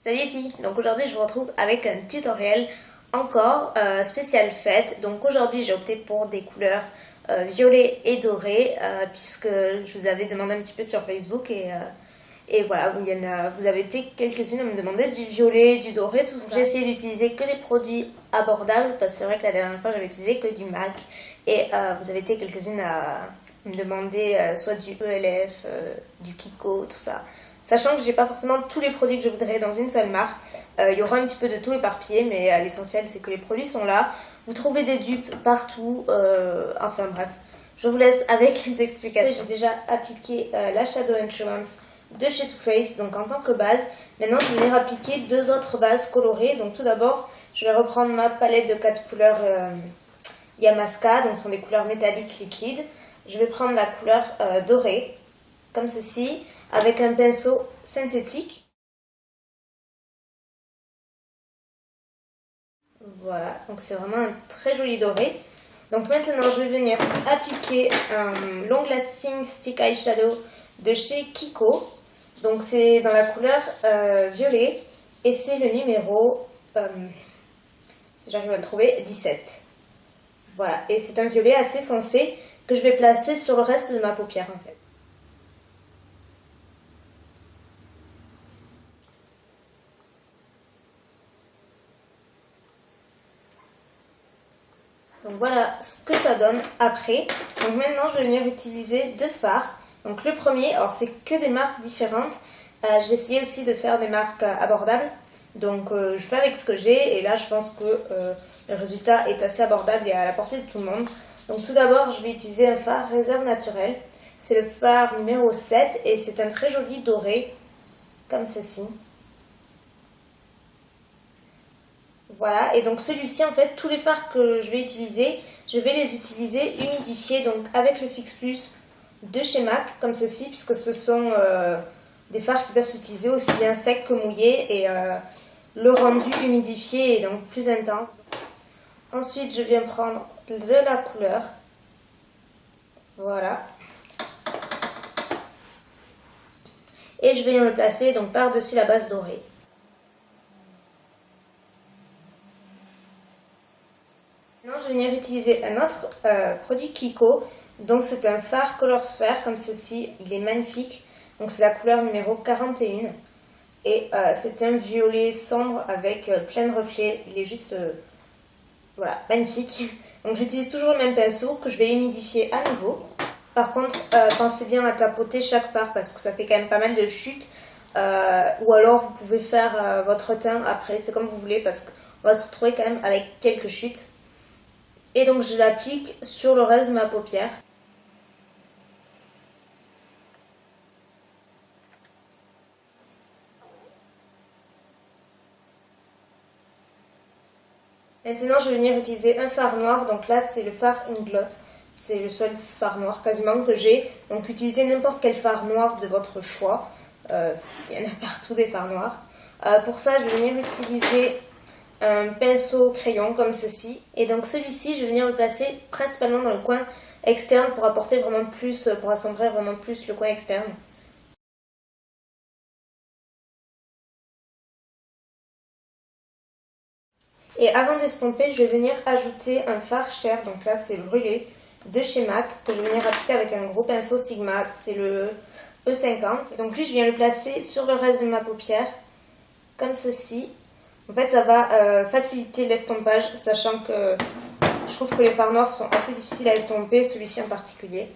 Salut les filles, donc aujourd'hui je vous retrouve avec un tutoriel encore spécial fête. Donc aujourd'hui j'ai opté pour des couleurs violet et doré puisque je vous avais demandé un petit peu sur Facebook et voilà, vous avez été quelques-unes à me demander du violet, du doré, tout ça. J'ai essayé d'utiliser que des produits abordables parce que c'est vrai que la dernière fois j'avais utilisé que du MAC et vous avez été quelques-unes à me demander soit du ELF, du Kiko, tout ça. Sachant que j'ai pas forcément tous les produits que je voudrais dans une seule marque, il y aura un petit peu de tout éparpillé, mais l'essentiel c'est que les produits sont là. Vous trouvez des dupes partout, enfin bref. Je vous laisse avec les explications. J'ai déjà appliqué la Shadow Insurance de chez Too Faced, donc en tant que base. Maintenant je vais venir appliquer deux autres bases colorées. Donc tout d'abord, je vais reprendre ma palette de 4 couleurs Yamaska, donc ce sont des couleurs métalliques liquides. Je vais prendre la couleur dorée, comme ceci, avec un pinceau synthétique. Voilà, donc c'est vraiment un très joli doré. Donc maintenant je vais venir appliquer un Long Lasting Stick Eyeshadow de chez Kiko. Donc c'est dans la couleur violet et c'est le numéro, si j'arrive à le trouver, 17. Voilà, et c'est un violet assez foncé que je vais placer sur le reste de ma paupière en fait. Donc voilà ce que ça donne après. Donc maintenant je vais venir utiliser deux fards. Donc le premier, alors c'est que des marques différentes. J'ai essayé aussi de faire des marques abordables. Donc je fais avec ce que j'ai et là je pense que le résultat est assez abordable et à la portée de tout le monde. Donc tout d'abord je vais utiliser un fard Réserve Naturelle. C'est le fard numéro 7 et c'est un très joli doré comme ceci. Voilà, et donc celui-ci, en fait, tous les fards que je vais utiliser, je vais les utiliser humidifiés, donc avec le Fix Plus de chez MAC, comme ceci, puisque ce sont des fards qui peuvent s'utiliser aussi bien secs que mouillés, et le rendu humidifié est donc plus intense. Ensuite, je viens prendre de la couleur, voilà, et je vais le placer donc par-dessus la base dorée. Maintenant, je vais venir utiliser un autre produit Kiko. Donc, c'est un fard Color Sphere comme ceci. Il est magnifique. Donc, c'est la couleur numéro 41. Et c'est un violet sombre avec plein de reflets. Il est juste, voilà, magnifique. Donc, j'utilise toujours le même pinceau que je vais humidifier à nouveau. Par contre, pensez bien à tapoter chaque fard parce que ça fait quand même pas mal de chutes. Ou alors, vous pouvez faire votre teint après. C'est comme vous voulez parce qu'on va se retrouver quand même avec quelques chutes. Et donc je l'applique sur le reste de ma paupière. Maintenant je vais venir utiliser un fard noir, donc là c'est le fard Inglot. C'est le seul fard noir quasiment que j'ai. Donc utilisez n'importe quel fard noir de votre choix. Il y en a partout des fards noirs. Pour ça je vais venir utiliser un pinceau crayon comme ceci. Et donc celui-ci, je vais venir le placer principalement dans le coin externe pour apporter vraiment plus, pour assombrir vraiment plus le coin externe. Et avant d'estomper, je vais venir ajouter un fard Cher. Donc là, c'est le brûlé de chez MAC que je vais venir appliquer avec un gros pinceau Sigma. C'est le E50. Donc lui, je viens le placer sur le reste de ma paupière comme ceci. En fait, ça va faciliter l'estompage, sachant que je trouve que les fards noirs sont assez difficiles à estomper, celui-ci en particulier.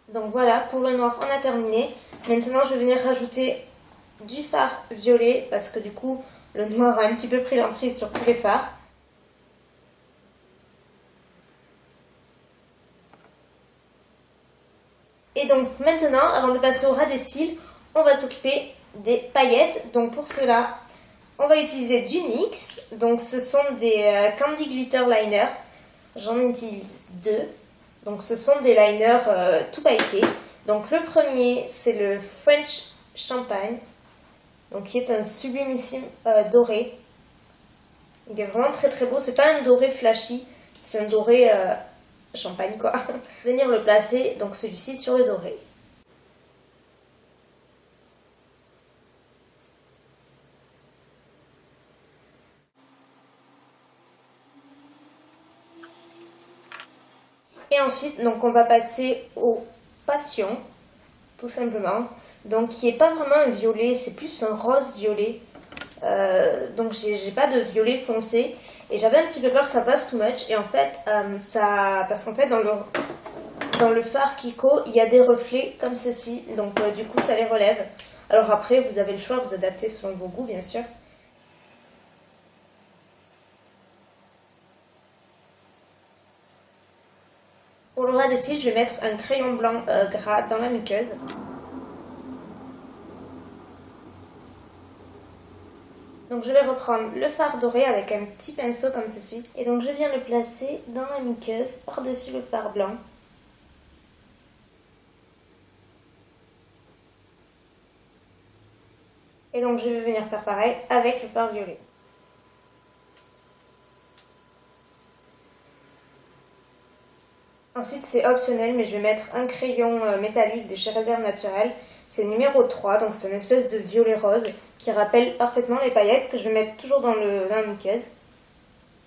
Donc voilà, pour le noir, on a terminé. Maintenant, je vais venir rajouter du fard violet, parce que du coup, le noir a un petit peu pris l'emprise sur tous les fards. Et donc maintenant, avant de passer au ras des cils, on va s'occuper des paillettes. Donc pour cela, on va utiliser du NYX. Donc ce sont des Candy Glitter Liner. J'en utilise deux. Donc ce sont des liners tout pailletés. Donc le premier, c'est le French Champagne. Donc qui est un sublimissime doré. Il est vraiment très très beau. C'est pas un doré flashy, c'est un doré champagne quoi. Venir le placer, donc celui-ci sur le doré. Et ensuite, donc on va passer au passion, tout simplement. Donc qui est pas vraiment un violet, c'est plus un rose violet. Donc j'ai pas de violet foncé. Et j'avais un petit peu peur que ça passe too much. Et en fait, parce qu'en fait dans le fard Kiko, il y a des reflets comme ceci. Donc du coup, ça les relève. Alors après, vous avez le choix, vous adaptez selon vos goûts, bien sûr. Pour le ras des cils, je vais mettre un crayon blanc gras dans la muqueuse. Donc je vais reprendre le fard doré avec un petit pinceau comme ceci. Et donc je viens le placer dans la muqueuse par-dessus le fard blanc. Et donc je vais venir faire pareil avec le fard violet. Ensuite, c'est optionnel, mais je vais mettre un crayon métallique de chez Réserve Naturelle. C'est numéro 3, donc c'est une espèce de violet rose qui rappelle parfaitement les paillettes que je vais mettre toujours dans la muqueuse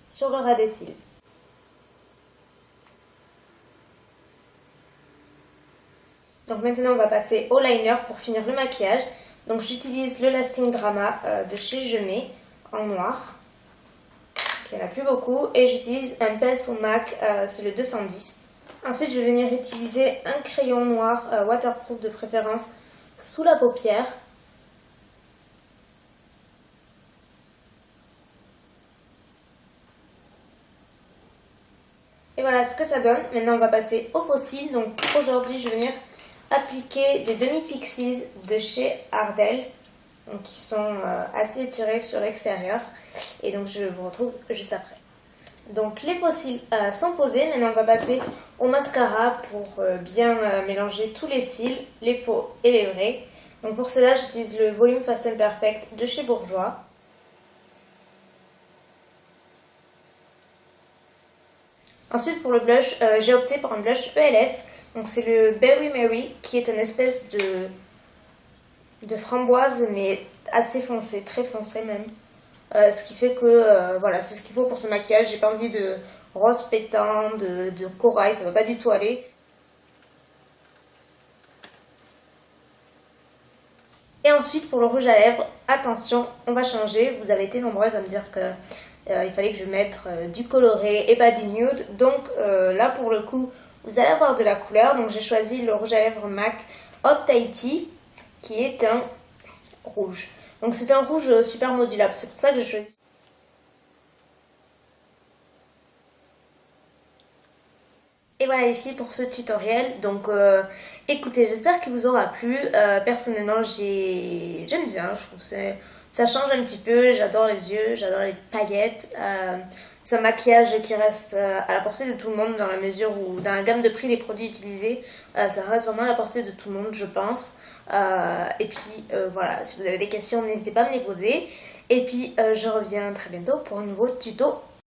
sur le ras des cils. Donc maintenant, on va passer au liner pour finir le maquillage. Donc j'utilise le Lasting Drama de chez Gemay en noir. Il n'y en a plus beaucoup. Et j'utilise un pinceau MAC, c'est le 210. Ensuite, je vais venir utiliser un crayon noir waterproof de préférence sous la paupière. Et voilà ce que ça donne. Maintenant, on va passer au faux cils. Donc aujourd'hui, je vais venir appliquer des demi-pixies de chez Ardell, donc qui sont assez étirés sur l'extérieur. Et donc, je vous retrouve juste après. Donc les faux cils sont posés, maintenant on va passer au mascara pour bien mélanger tous les cils, les faux et les vrais. Donc pour cela j'utilise le Volume Fast and Perfect de chez Bourjois. Ensuite pour le blush, j'ai opté pour un blush ELF. Donc c'est le Berry Mary qui est une espèce de framboise mais assez foncé, très foncé même. Ce qui fait que voilà, c'est ce qu'il faut pour ce maquillage. J'ai pas envie de rose pétant, de corail, ça va pas du tout aller. Et ensuite pour le rouge à lèvres, attention, on va changer. Vous avez été nombreuses à me dire que il fallait que je mette du coloré et pas du nude. Donc là pour le coup, vous allez avoir de la couleur. Donc j'ai choisi le rouge à lèvres MAC Hot Tahiti qui est un rouge. Donc c'est un rouge super modulable, c'est pour ça que j'ai choisi. Et voilà les filles pour ce tutoriel. Donc écoutez, j'espère qu'il vous aura plu. Personnellement j'aime bien, je trouve que ça change un petit peu. J'adore les yeux, j'adore les paillettes. C'est un maquillage qui reste à la portée de tout le monde dans la mesure où dans la gamme de prix des produits utilisés, ça reste vraiment à la portée de tout le monde je pense. Et puis voilà, si vous avez des questions n'hésitez pas à me les poser. Et puis je reviens très bientôt pour un nouveau tuto